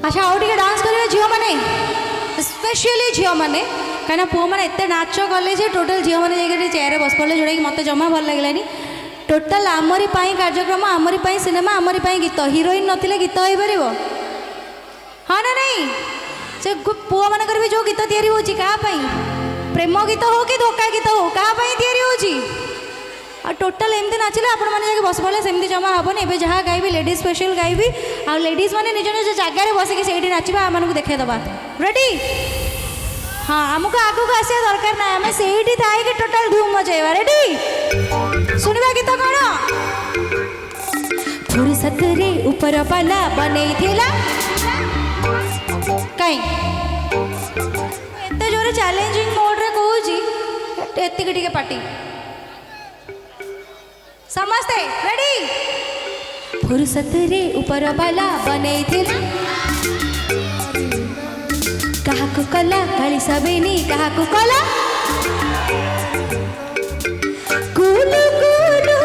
अच्छा आउ टे डांस करेंगे झील मैंने स्पेशली झील मैंने कहीं पुओ मैंने एत नाच कले टोटाल झील मैंने जाकर चेयर बस पड़े जोटा कि मत जमा भल लगे टोटाल आमरी कार्यक्रम आमरी सिनेमा आमरी गीत हिरोइन नथिले गीत हो पार हाँ ना नहीं से पुओ मानक भी जो गीत तैयारी होची कहाँ प्रेम गीत हो कि धोका गीत हो कहाँ तैयारी होची आ टोटाल एमती नाचिले आपण मैंने जाके बस पड़े सेमती जमा हेनी एवं जहाँ गायबी लेडीज स्पेशल गायबी आ लेडीज मैंने निज निज जगार बसिक से नाचा आम को देखा रेडी हाँ आमको आगू आसा दरकार ना आम से थी टोटाल धूम मचेवा रेडी शुणा गीत कौन फुर्सत रे ऊपर पाला बनई थिला कहीं एत जोरे चैलेंजिंग मोड रे कहूँ एतिक पार्टी समस्ते रेडी फुर्सत रे ऊपर बाला बनई थिला काहाकु कला काली सबेनी काहाकु कला कुलु कुलु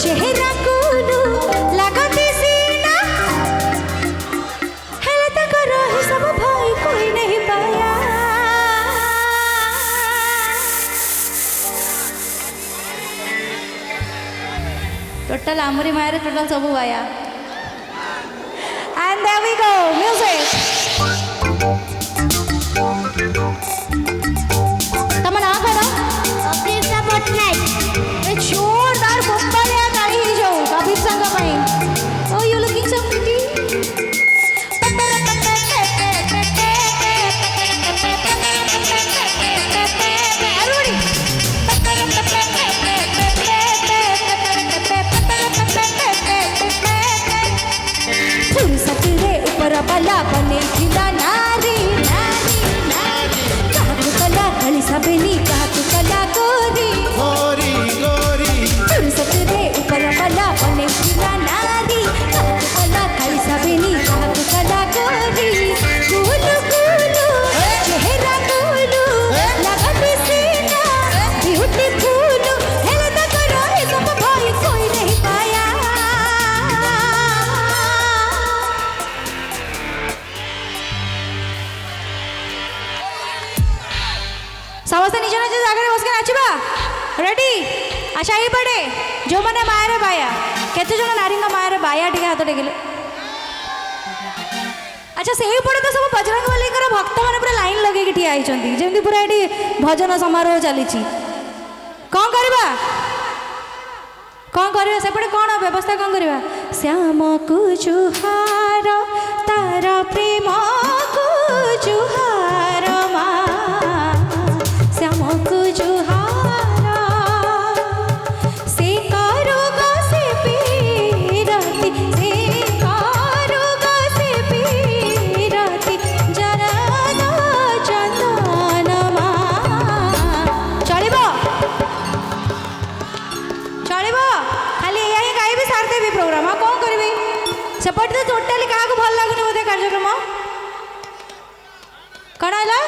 चेहरा कुलु लगती सीना हेले तक रही सब भाई कोई नहीं पाया टोटल आमरी मारे टोटल सब आया and there we go music तम ना करो कपिल पटनायक जोरदार बम्बालिया ताली ही जाओ कपिल संग पई ओ यू लुकिंग सो प्रिटी फुर्सत रे ऊपर बाला बने थिला नारी काहाकु कला काली सबेनी काहाकु कला गोरी गोरी गोरी फुर्सत रे ऊपर बाला बने थिला नारी काहाकु कला काली सबेनी काहाकु कला गोरी कुलु कुलु चेहरा कुलु लगती सीना ब्यूटीफुल हेले तक रहे सब भाई कोई नहीं पाया समस्त निज निज जगह बस नाचवा रेडी अच्छा ये पड़े जो मैंने मायर बाया केते जन नारी मायर बाया टे हाथ टेकिले अच्छा से पड़े तो सब बजरंग बली भक्त मैंने पूरा लाइन लगे ठिया होती जमी पूरा ये भजन समारोह चली कौन करवा कौन करवा सेपटे कौन व्यवस्था कौन करवा श्याम को जुहार तारा प्रेम को जुहार मा श्याम को जुहार से करोगा से पीरती से करोगा से पीरती जरा चंदन मा चलिबो चलिबो खाली या गाइबी सार देबी प्रोग्राम आ कौन करबी सेपट तो टोटली का भल लागुनी बोधे कार्यक्रम कौन है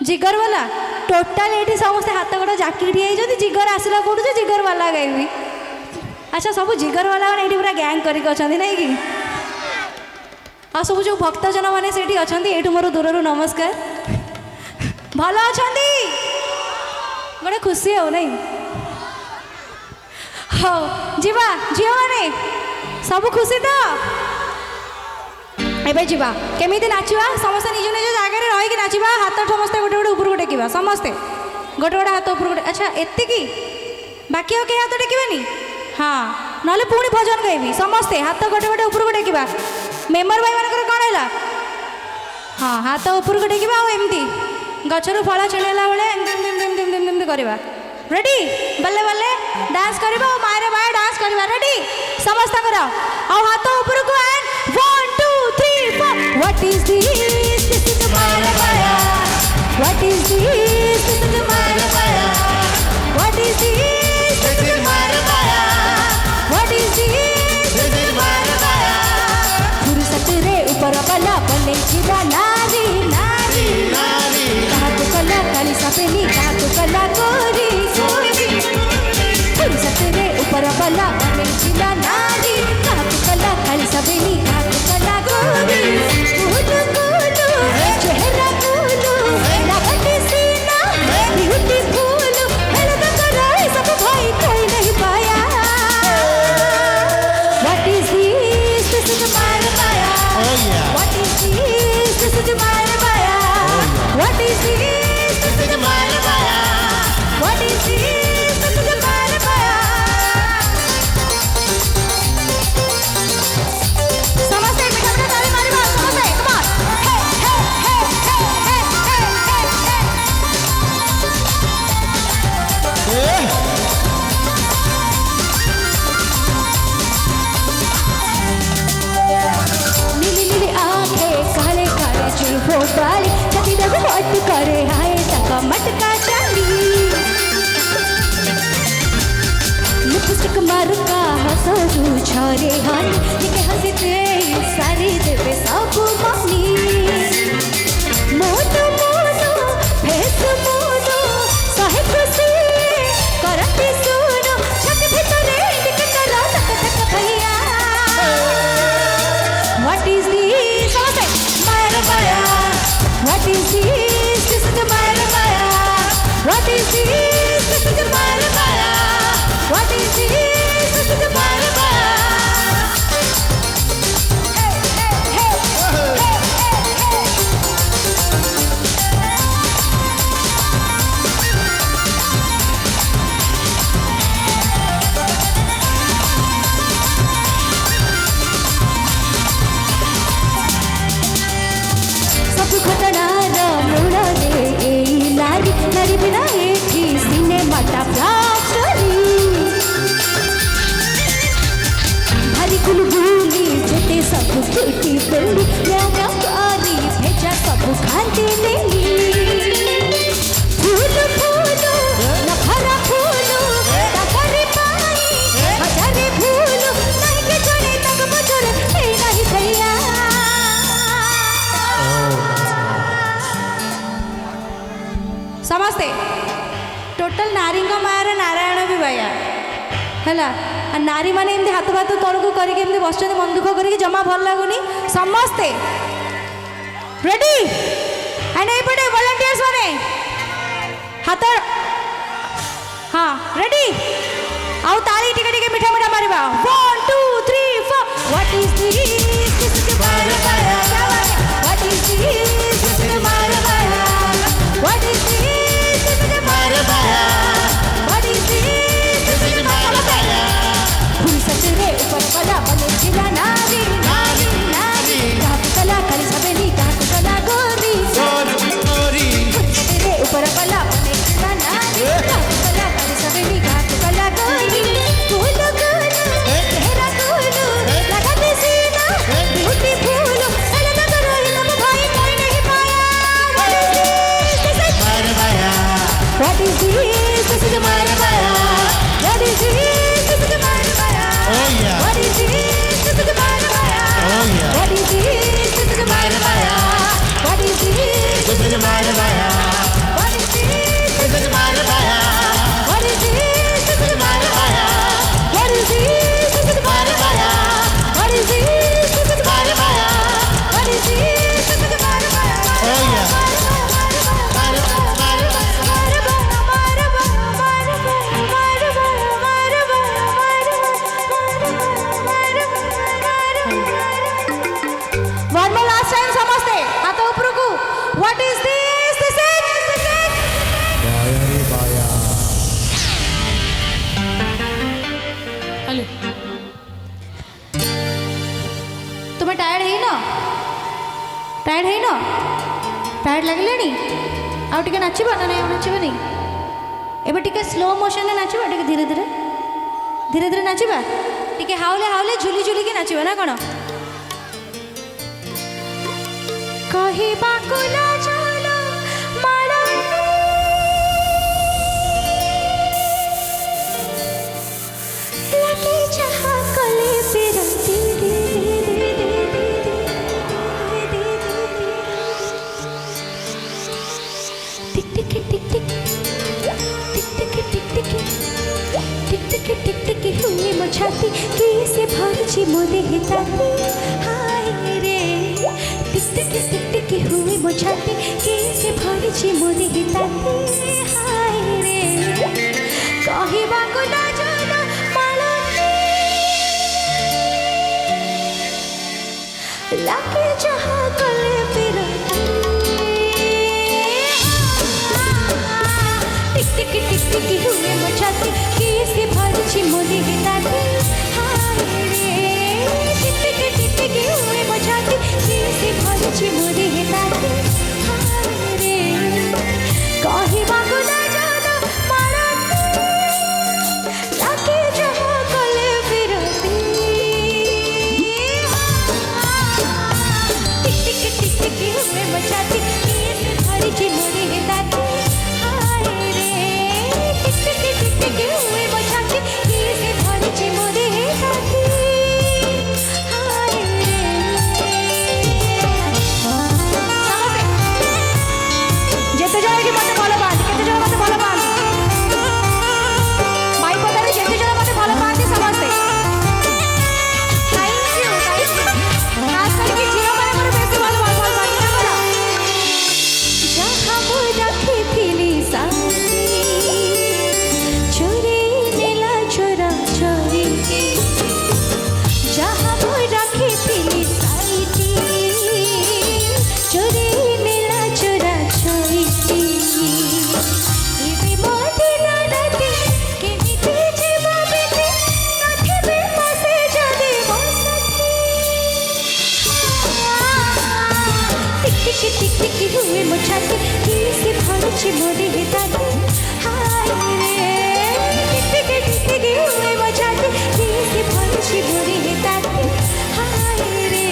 जिगर वाला टोटाल ये समस्त हाथ गोड़ जाकी ठिया जिगर आसला कौटू जिगर वाला गायबी अच्छा सब जिगर वाला मैंने ये पूरा गैंग करके नहीं कि आ सब जो भक्तजन मैंने से अच्छा ये मोर दूर नमस्कार भल अच्छा गोटे खुशी हो नहीं हाँ जीवा झील मैंने सब खुशी तो एबे जीवा केमिति नाचिबा समस्त निज निज जगह रही नाचिबा हाथ समस्ते गोटे गोटे ऊपर टेकिबा समस्ते गोटे गोटे हाथ ऊपर अच्छा एतिकी बाकी और कहीं हाथ टेकिबानी हाँ ना पुणी भजन गायबी समस्ते हाथ गोटे गोटे ऊपर टेकिबा मेम्बर भाई मानकर कौन है हाँ हाथ ऊपर टेकिबा एमती गचर फल छिड़ेला बेले एमती करवा रेडी बल्ले बल्ले डांस करवा मारे मारे डांस करवा रेडी समस्त करो और हाथ ऊपर को and 1 2 3 4 what is this is my maya what is this is my maya what is this is my maya what is this is my maya फुर्सत रे ऊपर वाला बने छिला नारी नारी नारी काहाकु कला काली सबेनी काहाकु कला गोरी फुर्सत रे ऊपर वाला बने छिला नारी काहाकु कला काली सबेनी काहाकु बाली छाती तक हट करे हाय तक मटका चाली लिपस्टिक मारका हसरू छरे हानी निके हंसते सारी देवे सब मानी मोटो मोनो फेस मोनो सहे खुशी करती सुनो छक भीतरे निके करा तक भैया What is this? Maya Maya. What is this? This is Maya Maya. What is this? This is Maya Maya. What is this? This is Maya Maya. Hey hey hey hey hey hey. सब घटनार मूल दे नारी नारी बिना एठी सिनेमाटा फ्लाक्टरी भारी गुलगुली जेते सब टूटी पेली न्याना कारी भेजा सब खाते लेली फूल फूल नखरा फूल नखरे पानी हजारे फूल नहीं के जाने तक बचरे हे नहीं भैया समस्ते टोटल नारी मायर नारायण भी भैया है नारी मैंने एमती हाथ भात तौक करके बस मन दुख करके जमा भल लगुनि समस्ते रेडी एंड एपटे वॉलंटियर्स माने हाथ हाँ रेडी आउ ताली टिके टिके मिठा मिठा मारिबा 1 2 3 4 what is this this is my maya what is this this is my maya what is this this is my maya what is this this is my maya फूल सचरे ऊपर वाला बने जिला नारी नारी नारी काट कला करी सबेली काट कला गोरी गोरी गोरी सचरे ऊपर वाला बने जिला नारी काट कला करी सबेली काट कला गोरी फूल गुल तेरा गुल लगा दे सीना ब्यूटीफुल अलग करो इलम भाई कोई नहीं पाया What is this? This is Maya Maya. What is this? This is Maya Maya. Oh yeah. What is this? This is Maya Maya. Oh yeah. What is this? This is Maya Maya. What is this? This is Maya Maya. What is this? This is Maya Maya. What is this? This is Maya Maya. What is this? This is Maya Maya. What is this? This is Maya Maya. What is this? This is Maya Maya. Oh yeah. One more last time, समझते हाथ ऊपर को. What is this? This is. बाया रे बाया. Hello. तुम्हें tired है ना? टायर्ड है ना? टायर्ड लगले नी? आउ टिके नाचिबा ना नहीं नाचिबा नहीं? एबे टिके स्लो मोशन में नाचिबा टिके धीरे धीरे नाचिबा टिके हावले हावले झुली झुली के नाचिबा ना कोन कही बाकुला चलो माला लगे जहां कले फिरती टिक टिक टिक टिक टिक टिक हुई मछाती कैसे भरची मोदे हिताती हाय रे टिक टिक हुई मछाती कैसे भरची मोदे हिताती हाय रे कहिबा को ना जाना मालती लाके जहां कले फिरती टिक टिक हुए मचाती कैसे भरची मोदी हिताती हाय रे टिक हुए मचाती कैसे भरची मोदी हिताती हाय रे कहिबा को ना जाना मारती लाके जहां कले फिरती टिक हुए मचाती भरची मोदी हिताची हाय रे टिकटिकी हुए मजाती किसी भरची मोदी हिताची हाय रे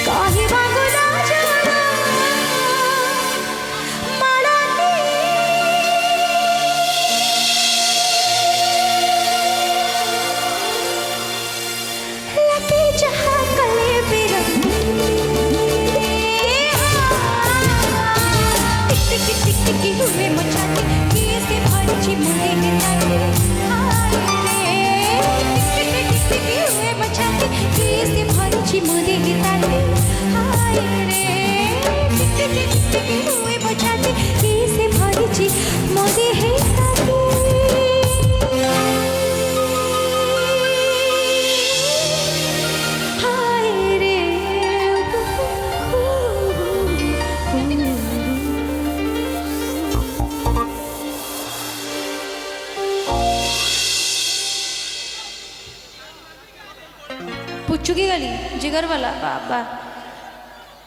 कहीं मांगो ना जाना माड़ानी लगे जहाँ कले बिरंगी टिकटिकी हुए मचाते किसी भरची मोदी हिताची हाय रे टिकटिकी हुए मचाते किसी भरची मोदी हिताची हाय रे टिकटिकी हुए मचाते किसी भरची मोदी हिताची हाय रे पुच्चू की गली जिगर वाला बाबा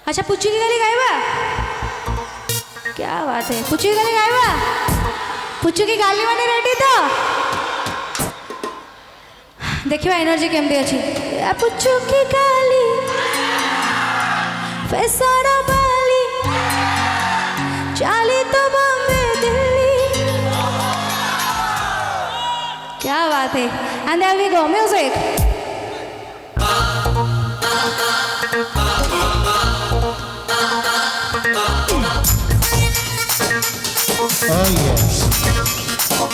अच्छा पुच्चू की गली गायबा क्या बात है पुच्चू की गली गायबा पुच्चू की गाली मैंने रेडी तो देखिए एनर्जी केमती अच्छी पुच्चू की गाली फैसाना बाली चाली तो बॉम्बे दिल्ली क्या बात है and there we go music Oh yes.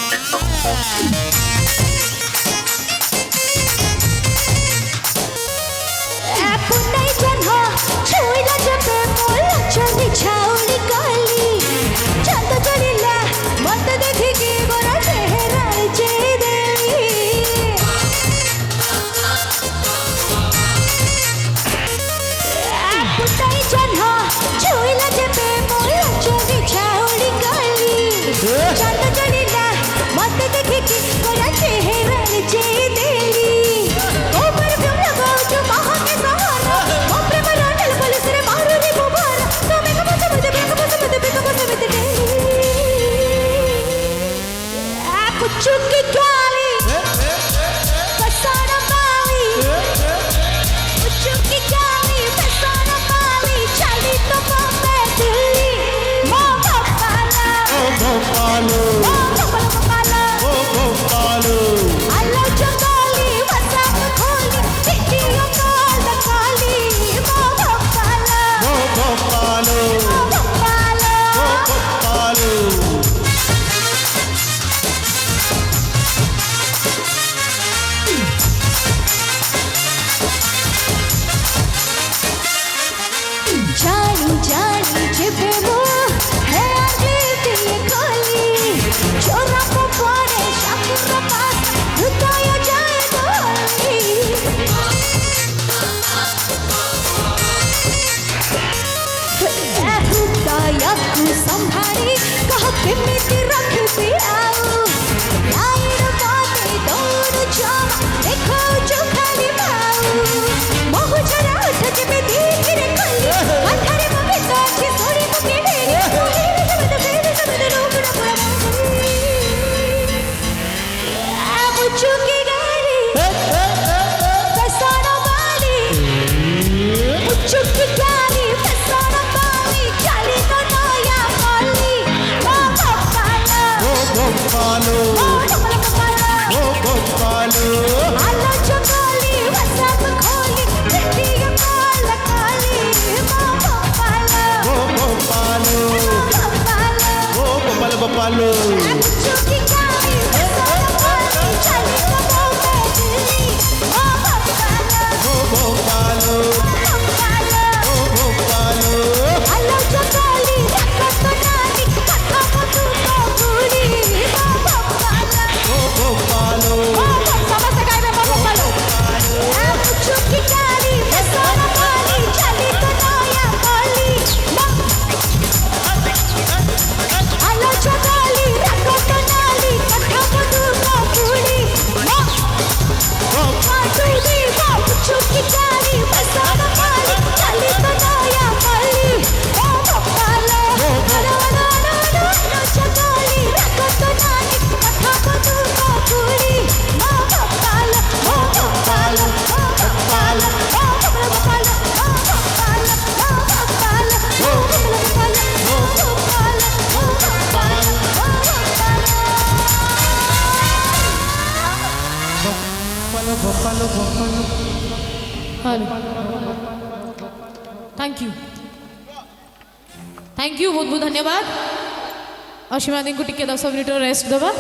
पुन्नई जन्ह छुईला जबे मोल चली छाउली गली चंद चलिला मत देखिकी गोरा चेहरा जे देली पुन्नई जन्ह छुईला जबे मोल चली छाउली गली चंद चलिला मत देखिकी गोरा चेहरा जे देली ऊपर क्यों लगाओ जो महाके सहारा ओ प्रेम रांडल पुलिस रे मारू रे बुबारा तुम्हें कब से मुझे दे आ पुच्चू की गाली फसाना बाली पुच्चू की गाली फसाना बाली चली तो Bombay Delhi Bhopala Oh Bhopalo, Bhopala oh Bhopalo. I love you Gopal Gopal hello thank you बहुत बहुत धन्यवाद असीमा दी को टिके 10 मिनिट रेस्ट दबा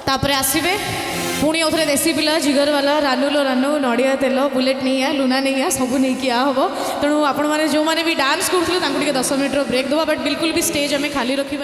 तापर आसबे पुणी आउथरे देसी पिला जिगर वाला रानुलो रानु नड़िया तेल बुलेट नहीं आ लुना नहीं आ सब नहीं किया हम तेणु आपण मैंने जो मैंने भी डांस करूँ 10 मिनिट ब्रेक दबा बट बिल्कुल भी स्टेज आम खाली रखा।